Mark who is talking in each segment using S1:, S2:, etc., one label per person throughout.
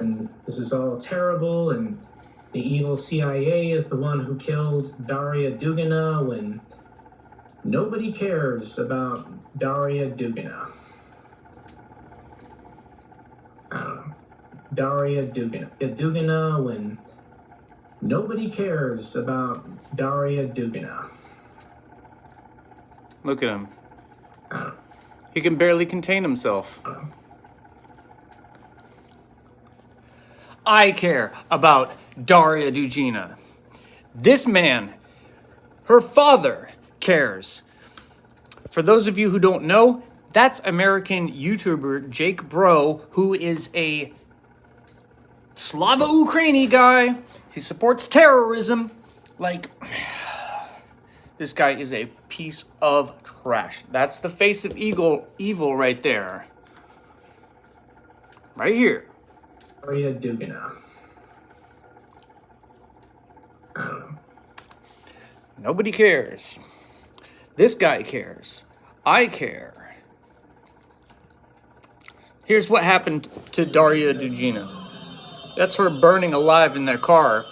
S1: and this is all terrible, and the evil CIA is the one who killed Darya Dugina, when nobody cares about Darya Dugina. I don't know. Darya Dugina. Dugina, when nobody cares about Darya Dugina.
S2: Look at him.
S1: I don't know.
S2: He can barely contain himself. I care about Darya Dugina. This man, her father, cares. For those of you who don't know, that's American YouTuber Jake Broe, who is a Slava Ukraini guy. He supports terrorism. Like, this guy is a piece of trash. That's the face of evil right there. Right here.
S1: Darya Dugina. I don't know.
S2: Nobody cares. This guy cares. I care. Here's what happened to Darya Dugina. That's her burning alive in that car.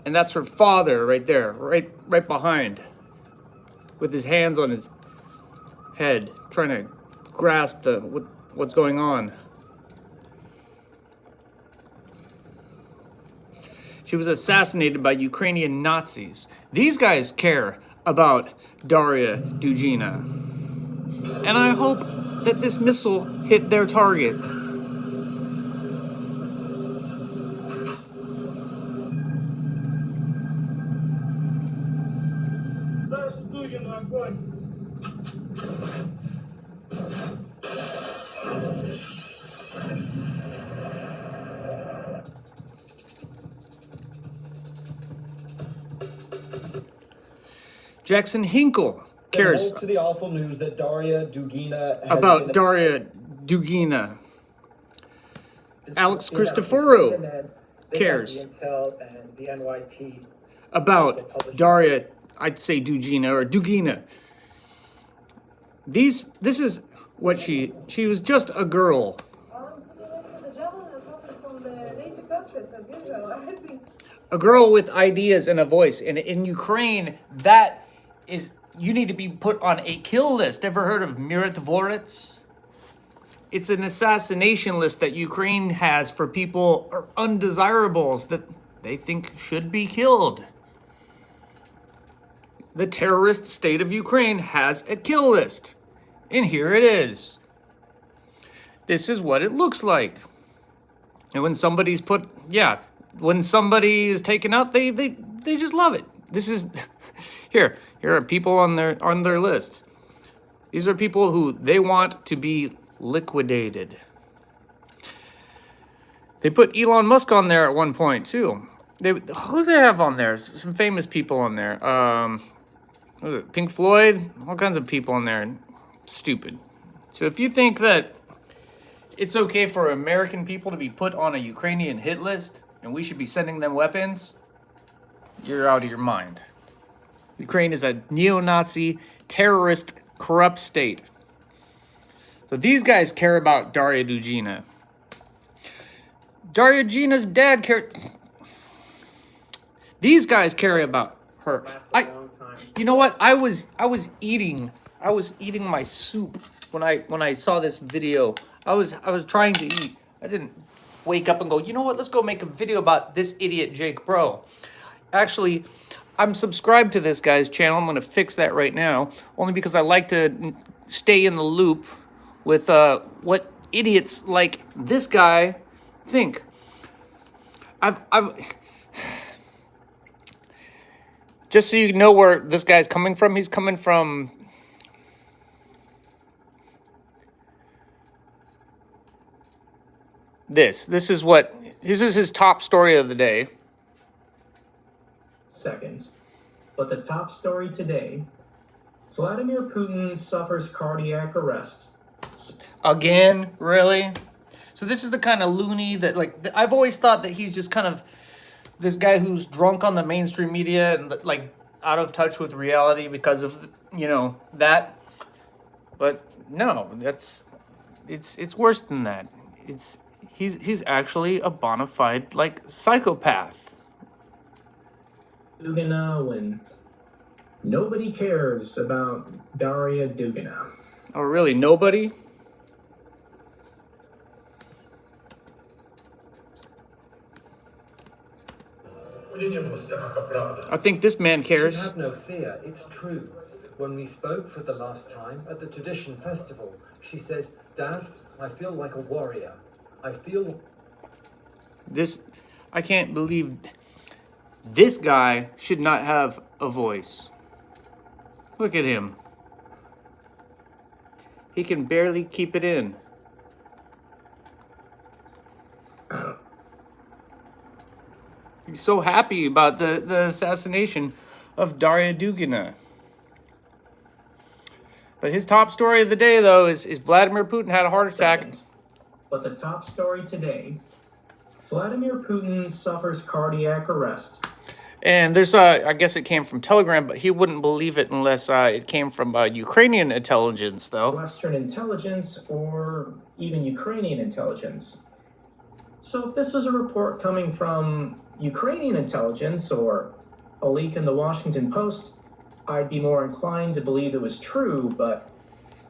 S2: And that's her father right there, right behind, with his hands on his head, trying to grasp what's going on. She was assassinated by Ukrainian Nazis. These guys care about Darya Dugina. And I hope that this missile hit their target. Jackson Hinkle cares
S3: to the awful news that Darya Dugina has
S2: about Darya Dugina. Alex Christoforo cares
S1: and the NYT
S2: about Darya, I'd say Dugina or Dugina. This is what she was just a girl. A girl with ideas and a voice. And in Ukraine, that is, you need to be put on a kill list. Ever heard of Mirotvorets? It's an assassination list that Ukraine has for people or undesirables that they think should be killed. The terrorist state of Ukraine has a kill list. And here it is. This is what it looks like. And when somebody's when somebody is taken out, they just love it. This is here are people on their list. These are people who they want to be liquidated. They put Elon Musk on there at one point too. Who do they have on there? Some famous people on there. What is it? Pink Floyd, all kinds of people on there. Stupid. So if you think that it's okay for American people to be put on a Ukrainian hit list and we should be sending them weapons, you're out of your mind. Ukraine is a neo-Nazi, terrorist, corrupt state. So these guys care about Darya Dugina. Darya Dugina's dad cared. These guys care about her. You know what? I was eating my soup when I saw this video. I was trying to eat. I didn't wake up and go, you know what? Let's go make a video about this idiot Jake Broe. Actually, I'm subscribed to this guy's channel. I'm going to fix that right now, only because I like to stay in the loop with what idiots like this guy think. I've just so you know where this guy's coming from. He's coming from this. This is his top story of the day.
S1: Seconds. But the top story today, Vladimir Putin suffers cardiac arrest.
S2: Again? Really? So this is the kind of loony that, like, I've always thought that he's just kind of this guy who's drunk on the mainstream media and, like, out of touch with reality because of, you know, that. But no, it's worse than that. he's actually a bona fide, like, psychopath.
S1: Dugina when nobody cares about Darya Dugina.
S2: Oh, really? Nobody? I think this man
S3: You
S2: cares.
S3: have no fear, it's true. When we spoke for the last time at the Tradition Festival, she said, Dad, I feel like a warrior. I feel...
S2: This, I can't believe this guy should not have a voice. Look at him. He can barely keep it in. He's so happy about the assassination of Darya Dugina. But his top story of the day, though, is Vladimir Putin had a heart attack.
S1: But the top story today, Vladimir Putin suffers cardiac arrest.
S2: And there's, I guess it came from Telegram, but he wouldn't believe it unless it came from Ukrainian intelligence, though.
S1: Western intelligence or even Ukrainian intelligence. So if this was a report coming from Ukrainian intelligence or a leak in the Washington Post, I'd be more inclined to believe it was true, but...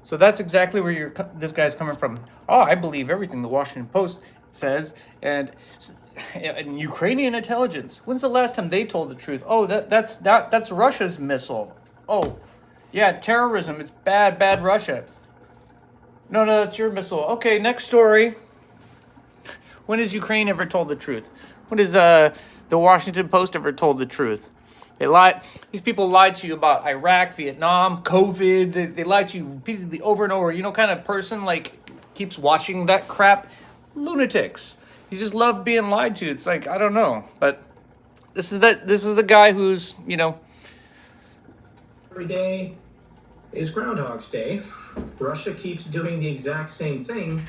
S2: So that's exactly where this guy's coming from. Oh, I believe everything the Washington Post says, and Ukrainian intelligence. When's the last time they told the truth? Oh, that's Russia's missile. Oh, yeah, terrorism. It's bad Russia. No, that's your missile. Okay, next story. When has Ukraine ever told the truth? When has the Washington Post ever told the truth? They lied. These people lied to you about Iraq, Vietnam, COVID. They lied to you repeatedly over and over. You know, kind of person like keeps watching that crap. Lunatics. You just love being lied to. It's like, I don't know, but this is the guy who's, you know.
S1: Every day is Groundhog's Day. Russia keeps doing the exact same thing,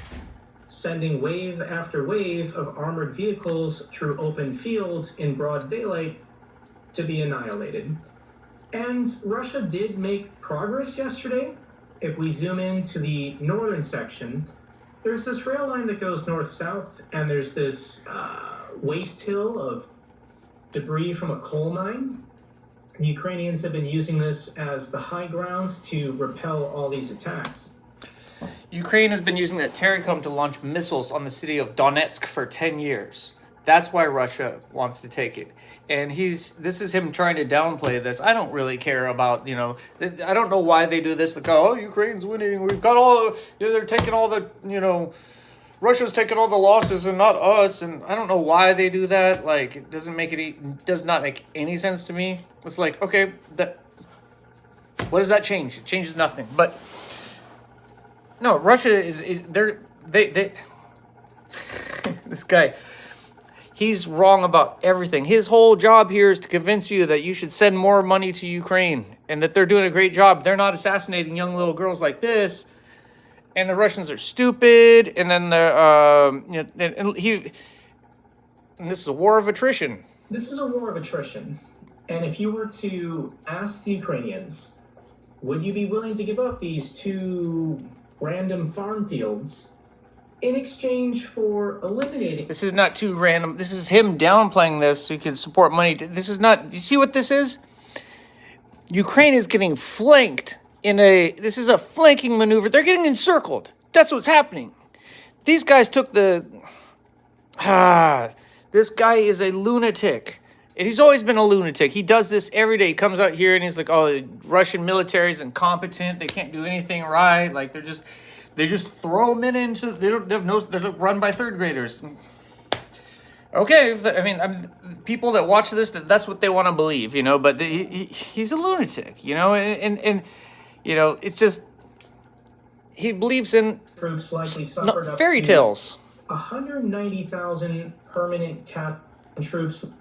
S1: sending wave after wave of armored vehicles through open fields in broad daylight to be annihilated. And Russia did make progress yesterday. If we zoom into the northern section, there's this rail line that goes north-south, and there's this waste hill of debris from a coal mine. The Ukrainians have been using this as the high grounds to repel all these attacks.
S2: Ukraine has been using that Terracom to launch missiles on the city of Donetsk for 10 years. That's why Russia wants to take it. And this is him trying to downplay this. I don't really care about, you know, I don't know why they do this. Like, oh, Ukraine's winning. We've got all, they're taking all the, you know, Russia's taking all the losses and not us. And I don't know why they do that. Like, it does not make any sense to me. It's like, okay, what does that change? It changes nothing. But no, Russia they this guy, he's wrong about everything. His whole job here is to convince you that you should send more money to Ukraine and that they're doing a great job. They're not assassinating young little girls like this, and the Russians are stupid. And then and this is a war of attrition.
S1: This is a war of attrition. And if you were to ask the Ukrainians, would you be willing to give up these 2 random farm fields in exchange for eliminating...
S2: This is not too random. This is him downplaying this so he can support money. This is not... You see what this is? Ukraine is getting flanked this is a flanking maneuver. They're getting encircled. That's what's happening. These guys took this guy is a lunatic. And he's always been a lunatic. He does this every day. He comes out here and he's like, oh, the Russian military is incompetent. They can't do anything right. Like, they just throw men into, they're run by 3rd graders. Okay, people that watch this, that's what they want to believe, you know, but he's a lunatic, you know, and you know, it's just, he believes in
S1: troops likely suffered
S2: fairy tales.
S1: 190,000 permanent troops,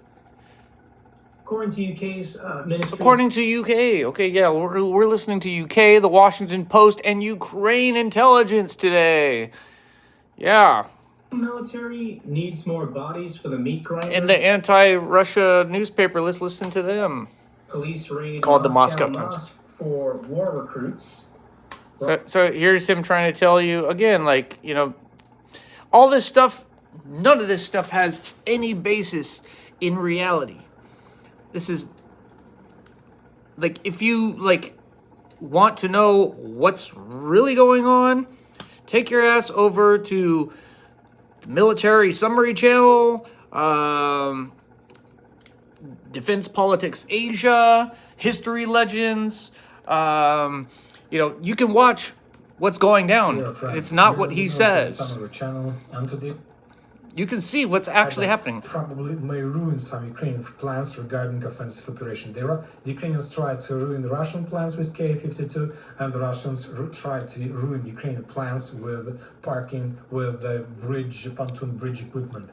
S1: according to UK's ministry.
S2: According to UK, okay, yeah, we're listening to UK, the Washington Post, and Ukraine intelligence today. Yeah.
S1: Military needs more bodies for the meat grinder.
S2: And the anti-Russia newspaper, let's listen to them.
S1: Police raid
S2: called the Moscow Times
S1: for war recruits.
S2: So here's him trying to tell you again, like, you know, all this stuff None of this stuff has any basis in reality. This is like, if you like want to know what's really going on, take your ass over to the Military Summary Channel, Defense Politics Asia, History Legends. You know, you can watch what's going down. It's not what he says. You can see what's actually happening.
S4: Probably may ruin some Ukrainian plans regarding offensive operation. The Ukrainians tried to ruin the Russian plans with K-52, and the Russians tried to ruin Ukrainian plans with parking with the pontoon bridge equipment.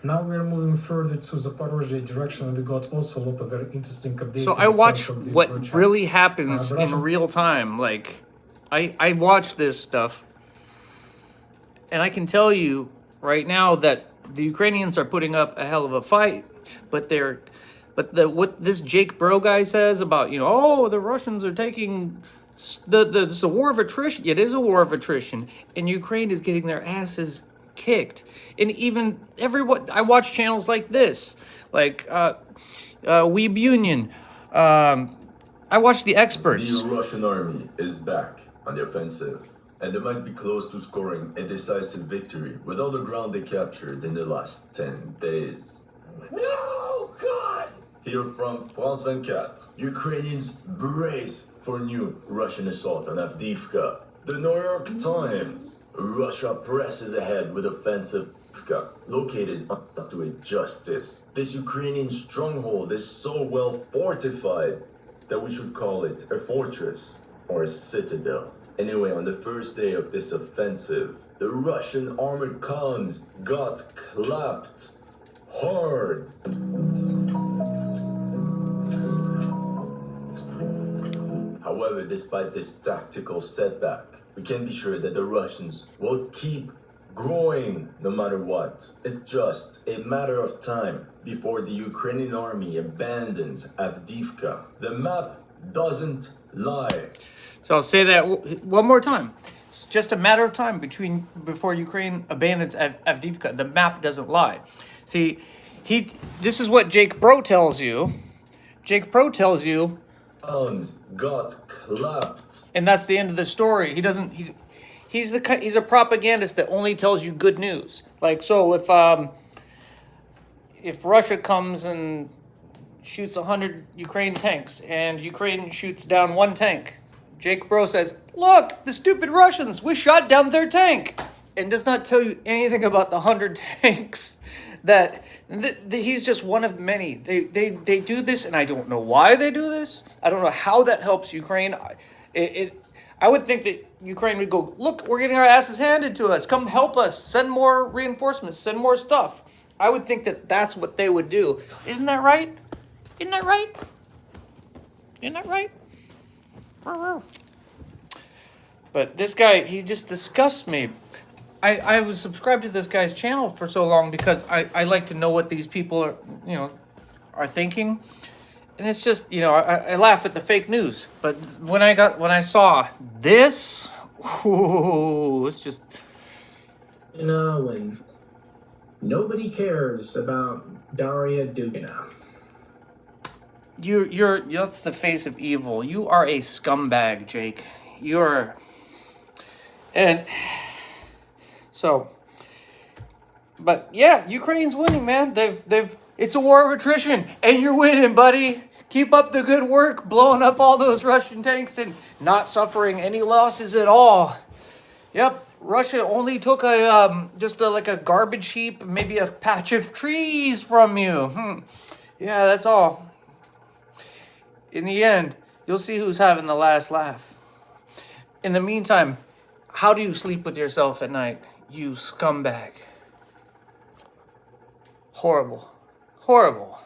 S4: Now we're moving further to Zaporozhye direction, and we got also a lot of very interesting updates.
S2: So I watch what really happens in real time. Like, I watch this stuff, and I can tell you right now that the Ukrainians are putting up a hell of a fight, but what this Jake Broe guy says about, you know, oh, the Russians are taking it's a war of attrition. It is a war of attrition, and Ukraine is getting their asses kicked. And even everyone, I watch channels like this, like Weeb Union. I watch the experts.
S5: The Russian army is back on the offensive, and they might be close to scoring a decisive victory with all the ground they captured in the last 10 days.
S3: No, God!
S5: Here from France 24, Ukrainians brace for new Russian assault on Avdiivka. The New York Times, Russia presses ahead with offensive located up to a justice. This Ukrainian stronghold is so well fortified that we should call it a fortress or a citadel. Anyway, on the first day of this offensive, the Russian armored columns got clapped hard. However, despite this tactical setback, we can be sure that the Russians will keep growing no matter what. It's just a matter of time before the Ukrainian army abandons Avdiivka. The map doesn't lie.
S2: So I'll say that one more time. It's just a matter of time before Ukraine abandons Avdiivka. The map doesn't lie. See, this is what Jake Broe tells you. Jake Broe tells you,
S5: got clapped.
S2: and that's the end of the story. He's a propagandist that only tells you good news. Like, so if Russia comes and shoots 100 Ukraine tanks and Ukraine shoots down one tank, Jake Broe says, look, the stupid Russians, we shot down their tank, and does not tell you anything about the 100 tanks. That he's just one of many. They do this, and I don't know why they do this. I don't know how that helps Ukraine. I would think that Ukraine would go, look, we're getting our asses handed to us. Come help us. Send more reinforcements. Send more stuff. I would think that that's what they would do. Isn't that right? Isn't that right? Isn't that right? But this guy, he just disgusts me. I was subscribed to this guy's channel for so long because I like to know what these people are thinking. And it's just, I laugh at the fake news. But when I saw this, it's just,
S1: when nobody cares about Darya Dugina.
S2: That's the face of evil. You are a scumbag, Jake. But yeah, Ukraine's winning, man. It's a war of attrition, and you're winning, buddy. Keep up the good work, blowing up all those Russian tanks and not suffering any losses at all. Yep, Russia only took like a garbage heap, maybe a patch of trees from you. Yeah, that's all. In the end, you'll see who's having the last laugh. In the meantime, how do you sleep with yourself at night, you scumbag? Horrible. Horrible.